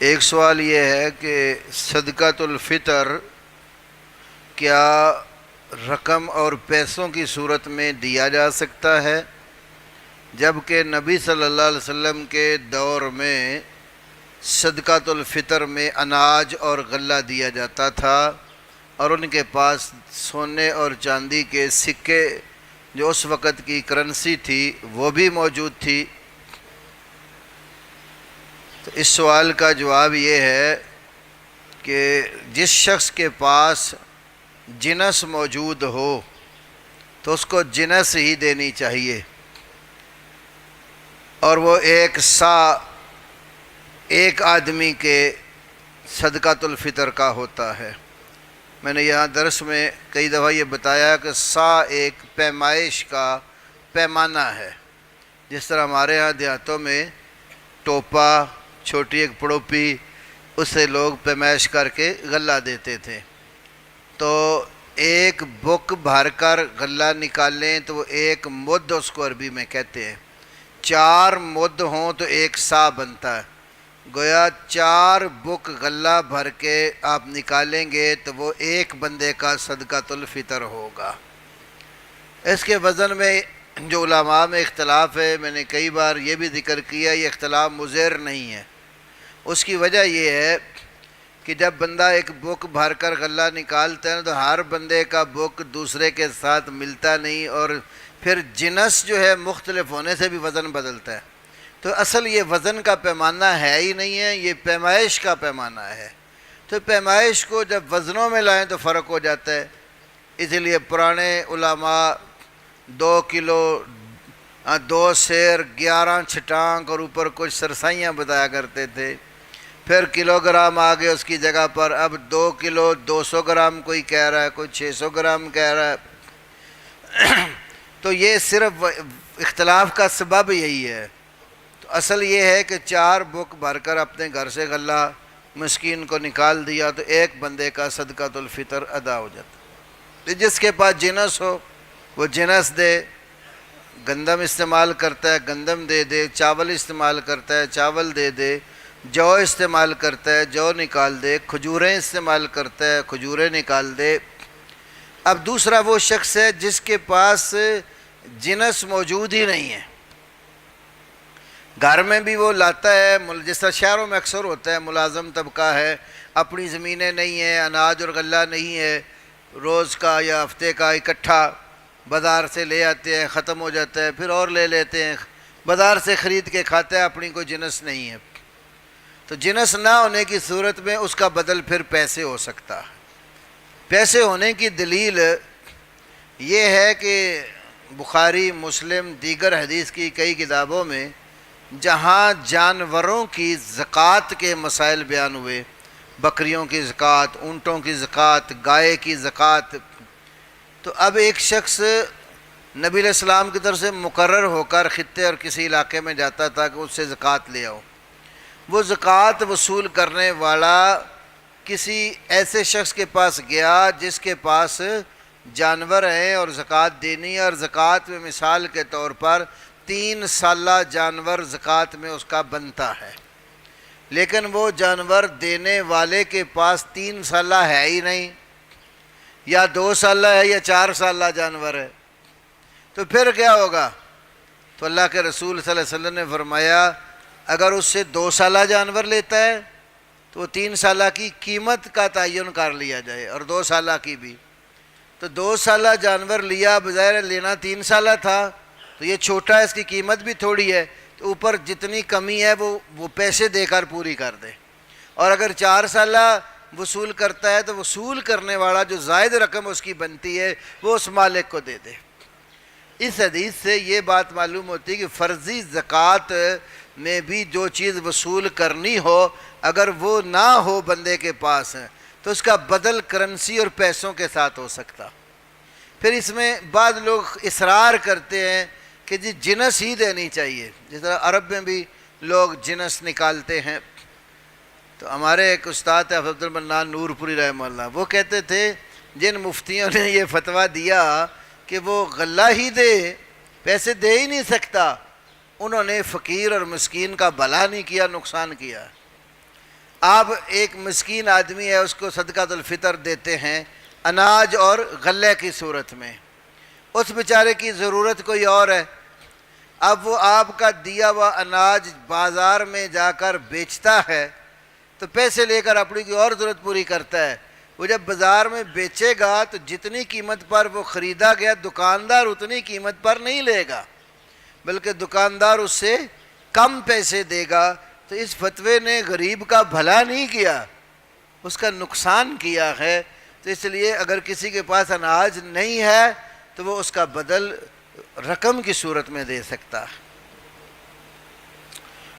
ایک سوال یہ ہے کہ صدقۃ الفطر کیا رقم اور پیسوں کی صورت میں دیا جا سکتا ہے، جبکہ نبی صلی اللہ علیہ وسلم کے دور میں صدقۃ الفطر میں اناج اور غلہ دیا جاتا تھا، اور ان کے پاس سونے اور چاندی کے سکے جو اس وقت کی کرنسی تھی وہ بھی موجود تھی۔ تو اس سوال کا جواب یہ ہے کہ جس شخص کے پاس جنس موجود ہو تو اس کو جنس ہی دینی چاہیے، اور وہ ایک آدمی کے صدقۃ الفطر کا ہوتا ہے۔ میں نے یہاں درس میں کئی دفعہ یہ بتایا کہ ایک پیمائش کا پیمانہ ہے، جس طرح ہمارے ہاں دیہاتوں میں ٹوپا، چھوٹی ایک پڑوپی، اس سے لوگ پیمائش کر کے غلہ دیتے تھے۔ تو ایک بک بھر کر غلہ نکالیں تو وہ ایک مد اس کو عربی میں کہتے ہیں۔ 4 مد ہوں تو ایک سا بنتا ہے، گویا 4 بک غلہ بھر کے آپ نکالیں گے تو وہ ایک بندے کا صدقۃ الفطر ہوگا۔ اس کے وزن میں جو علماء میں اختلاف ہے، میں نے کئی بار یہ بھی ذکر کیا، یہ اختلاف مضر نہیں ہے۔ اس کی وجہ یہ ہے کہ جب بندہ ایک بک بھر کر غلہ نکالتا ہے تو ہر بندے کا بک دوسرے کے ساتھ ملتا نہیں، اور پھر جنس جو ہے مختلف ہونے سے بھی وزن بدلتا ہے۔ تو اصل یہ وزن کا پیمانہ ہے ہی نہیں ہے، یہ پیمائش کا پیمانہ ہے۔ تو پیمائش کو جب وزنوں میں لائیں تو فرق ہو جاتا ہے، اس لیے پرانے علماء 2 کلو 2 سیر 11 چھٹانک اور اوپر کچھ سرسائیاں بتایا کرتے تھے۔ پھر کلو گرام آگے اس کی جگہ پر اب 2 کلو 200 گرام کوئی کہہ رہا ہے، کوئی 600 گرام کہہ رہا ہے۔ تو یہ صرف اختلاف کا سبب یہی ہے۔ تو اصل یہ ہے کہ 4 بک بھر کر اپنے گھر سے غلہ مسکین کو نکال دیا تو ایک بندے کا صدقۃ الفطر ادا ہو جاتا۔ جس کے پاس جنس ہو وہ جنس دے، گندم استعمال کرتا ہے گندم دے دے، چاول استعمال کرتا ہے چاول دے دے، جو استعمال کرتا ہے جو نکال دے، کھجوریں استعمال کرتا ہے کھجوریں نکال دے۔ اب دوسرا وہ شخص ہے جس کے پاس جنس موجود ہی نہیں ہے، گھر میں بھی وہ لاتا ہے، جس طرح شہروں میں اکثر ہوتا ہے، ملازم طبقہ ہے، اپنی زمینیں نہیں ہیں، اناج اور غلہ نہیں ہے، روز کا یا ہفتے کا اکٹھا بازار سے لے آتے ہیں، ختم ہو جاتا ہے، پھر اور لے لیتے ہیں، بازار سے خرید کے کھاتا ہے، اپنی کوئی جنس نہیں ہے۔ تو جنس نہ ہونے کی صورت میں اس کا بدل پھر پیسے ہو سکتا ہے۔ پیسے ہونے کی دلیل یہ ہے کہ بخاری، مسلم، دیگر حدیث کی کئی کتابوں میں جہاں جانوروں کی زکوٰۃ کے مسائل بیان ہوئے، بکریوں کی زکوٰۃ، اونٹوں کی زکوٰۃ، گائے کی زکوٰۃ، تو اب ایک شخص نبی علیہ السلام کی طرف سے مقرر ہو کر خطے اور کسی علاقے میں جاتا تھا کہ اس سے زکوٰۃ لے آؤ۔ وہ زکوٰۃ وصول کرنے والا کسی ایسے شخص کے پاس گیا جس کے پاس جانور ہیں اور زکوٰۃ دینی ہے، اور زکوٰۃ میں مثال کے طور پر 3 سالہ جانور زکوٰۃ میں اس کا بنتا ہے، لیکن وہ جانور دینے والے کے پاس 3 سالہ ہے ہی نہیں، یا 2 سالہ ہے یا 4 سالہ جانور ہے، تو پھر کیا ہوگا؟ تو اللہ کے رسول صلی اللہ علیہ وسلم نے فرمایا اگر اس سے 2 سالہ جانور لیتا ہے تو 3 سالہ کی قیمت کا تعین کر لیا جائے، اور 2 سالہ کی بھی۔ تو 2 سالہ جانور لیا، بظاہر لینا 3 سالہ تھا، تو یہ چھوٹا ہے، اس کی قیمت بھی تھوڑی ہے، تو اوپر جتنی کمی ہے وہ پیسے دے کر پوری کر دے۔ اور اگر 4 سالہ وصول کرتا ہے تو وصول کرنے والا جو زائد رقم اس کی بنتی ہے وہ اس مالک کو دے دے۔ اس حدیث سے یہ بات معلوم ہوتی ہے کہ فرضی زکوٰۃ میں بھی جو چیز وصول کرنی ہو اگر وہ نہ ہو بندے کے پاس تو اس کا بدل کرنسی اور پیسوں کے ساتھ ہو سکتا۔ پھر اس میں بعض لوگ اصرار کرتے ہیں کہ جی جنس ہی دینی چاہیے، جس طرح عرب میں بھی لوگ جنس نکالتے ہیں۔ تو ہمارے ایک استاد ہے عبد المنان نور پوری رحمہ اللہ، وہ کہتے تھے جن مفتیوں نے یہ فتویٰ دیا کہ وہ غلہ ہی دے، پیسے دے ہی نہیں سکتا، انہوں نے فقیر اور مسکین کا بھلا نہیں کیا، نقصان کیا۔ آپ ایک مسکین آدمی ہے، اس کو صدقۃ الفطر دیتے ہیں اناج اور غلے کی صورت میں، اس بیچارے کی ضرورت کوئی اور ہے، اب وہ آپ کا دیا ہوا اناج بازار میں جا کر بیچتا ہے تو پیسے لے کر اپنی کوئی اور ضرورت پوری کرتا ہے، وہ جب بازار میں بیچے گا تو جتنی قیمت پر وہ خریدا گیا دکاندار اتنی قیمت پر نہیں لے گا، بلکہ دکاندار اس سے کم پیسے دے گا۔ تو اس فتوے نے غریب کا بھلا نہیں کیا، اس کا نقصان کیا ہے۔ تو اس لیے اگر کسی کے پاس اناج نہیں ہے تو وہ اس کا بدل رقم کی صورت میں دے سکتا ہے۔